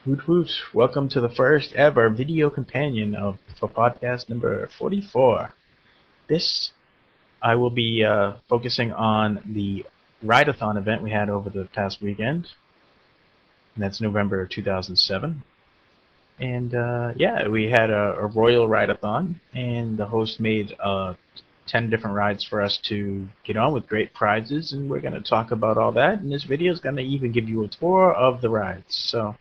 Woot woot! Welcome to the first ever video companion for podcast number 44. This, I will be focusing on the Ride-a-thon event we had over the past weekend. And that's November 2007. And yeah, we had a Royal Ride-a-thon, and the host made 10 different rides for us to get on with great prizes, and we're going to talk about all that. And this video is going to even give you a tour of the rides. So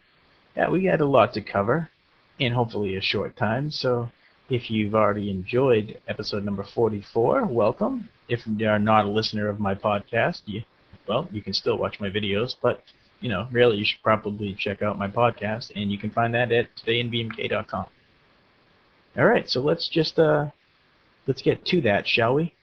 yeah, we had a lot to cover in hopefully a short time. So if you've already enjoyed episode number 44, welcome. If you are not a listener of my podcast, well, you can still watch my videos, but really you should probably check out my podcast, and you can find that at todayinvmk.com. All right, so let's just let's get to that, shall we?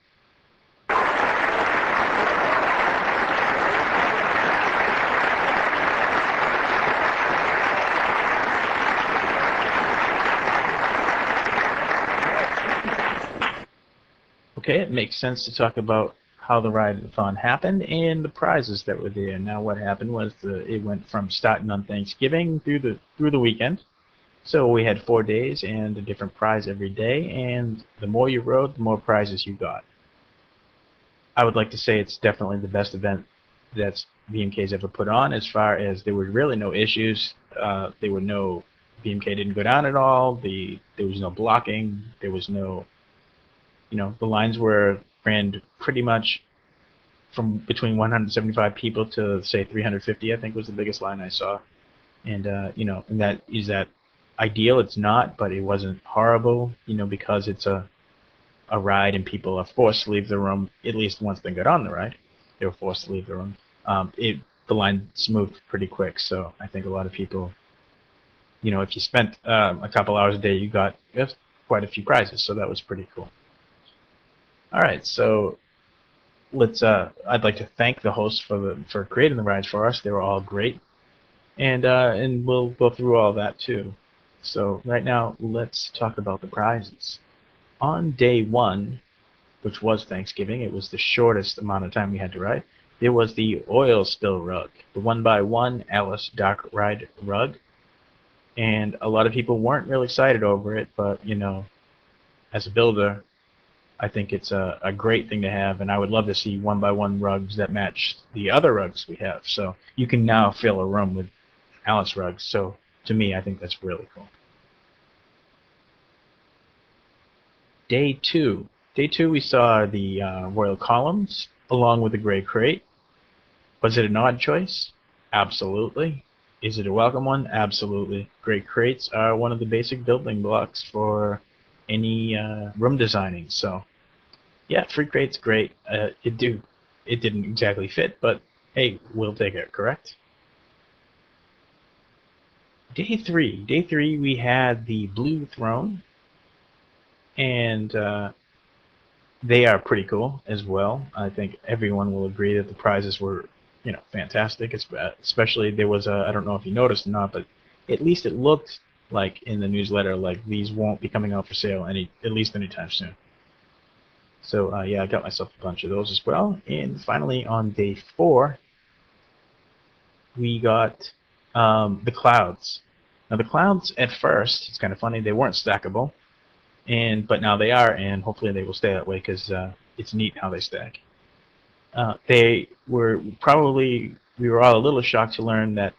Okay, it makes sense to talk about how the ride-a-thon happened and the prizes that were there. Now, what happened was it went from starting on Thanksgiving through the weekend. So we had 4 days and a different prize every day, and the more you rode, the more prizes you got. I would like to say it's definitely the best event that VMK's ever put on, as far as there were really no issues. VMK didn't go down at all. There was no blocking. There was no the lines were ran pretty much from between 175 people to say 350, I think was the biggest line I saw. And and is that ideal? It's not, but it wasn't horrible, because it's a ride and people are forced to leave the room. At least once they got on the ride, they were forced to leave the room. The line moved pretty quick, so I think a lot of people, if you spent a couple hours a day, you got quite a few prizes, so that was pretty cool. All right, so let's. I'd like to thank the hosts for creating the rides for us. They were all great, and we'll go through all that too. So right now, let's talk about the prizes. On day one, which was Thanksgiving, it was the shortest amount of time we had to ride. There was the oil spill rug, the 1x1 Alice Dark Ride rug, and a lot of people weren't really excited over it, but as a builder, I think it's a great thing to have, and I would love to see 1x1 rugs that match the other rugs we have. So you can now fill a room with Alice rugs. So to me, I think that's really cool. Day two, we saw the Royal Columns along with the Gray Crate. Was it an odd choice? Absolutely. Is it a welcome one? Absolutely. Gray Crates are one of the basic building blocks for any room designing. So yeah, free crate's great. It didn't exactly fit, but hey, we'll take it, correct? Day three, we had the Blue Throne, and they are pretty cool as well. I think everyone will agree that the prizes were, fantastic. Especially there was I don't know if you noticed or not, but at least it looked like in the newsletter like these won't be coming out for sale at least anytime soon. So yeah, I got myself a bunch of those as well. And finally, on day 4, we got the clouds. Now the clouds, at first, it's kind of funny, they weren't stackable, but now they are, and hopefully they will stay that way because it's neat how they stack. We were all a little shocked to learn that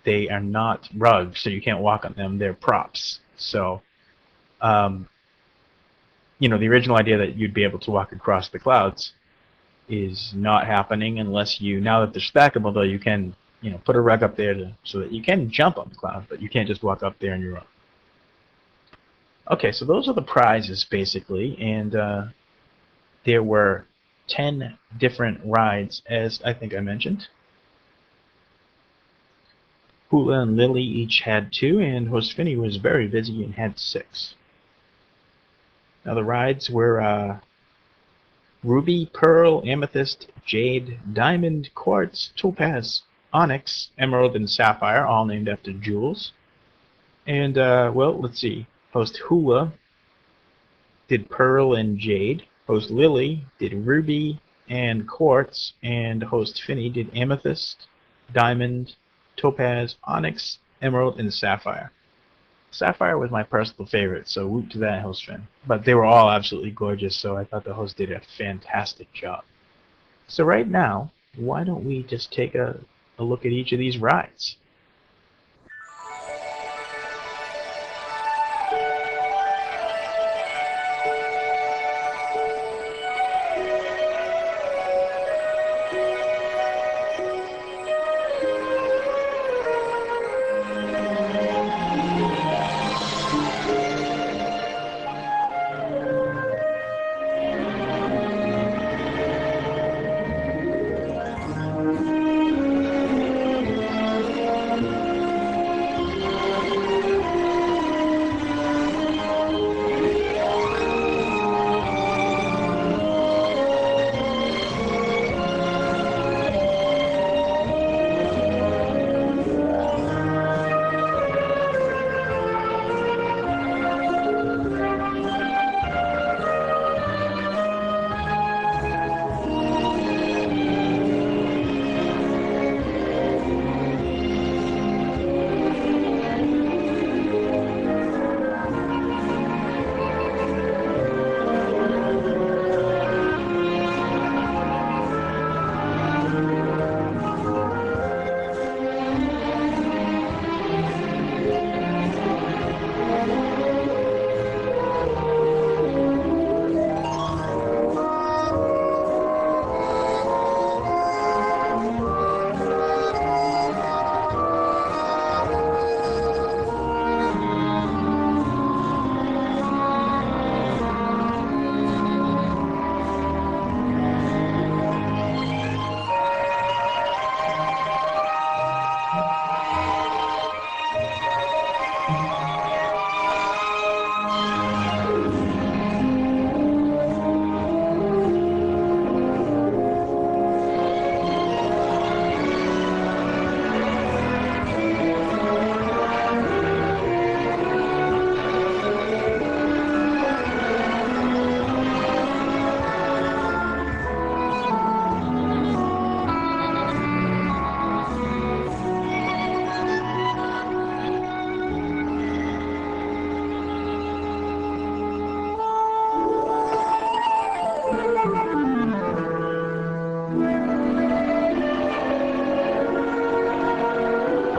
they are not rugs, so you can't walk on them. They're props. So the original idea that you'd be able to walk across the clouds is not happening unless now that they're stackable, though, you can, put a rug up there so that you can jump on the cloud, but you can't just walk up there on your own. Okay, so those are the prizes, basically, and there were 10 different rides, as I think I mentioned. Hula and Lily each had 2, and host Finny was very busy and had 6. Now the rides were Ruby, Pearl, Amethyst, Jade, Diamond, Quartz, Topaz, Onyx, Emerald, and Sapphire, all named after jewels. And, well, let's see. Host Hula did Pearl and Jade. Host Lily did Ruby and Quartz. And host Finny did Amethyst, Diamond, Topaz, Onyx, Emerald, and Sapphire. Sapphire was my personal favorite, so woot to that, host Finn. But they were all absolutely gorgeous, so I thought the host did a fantastic job. So right now, why don't we just take a look at each of these rides?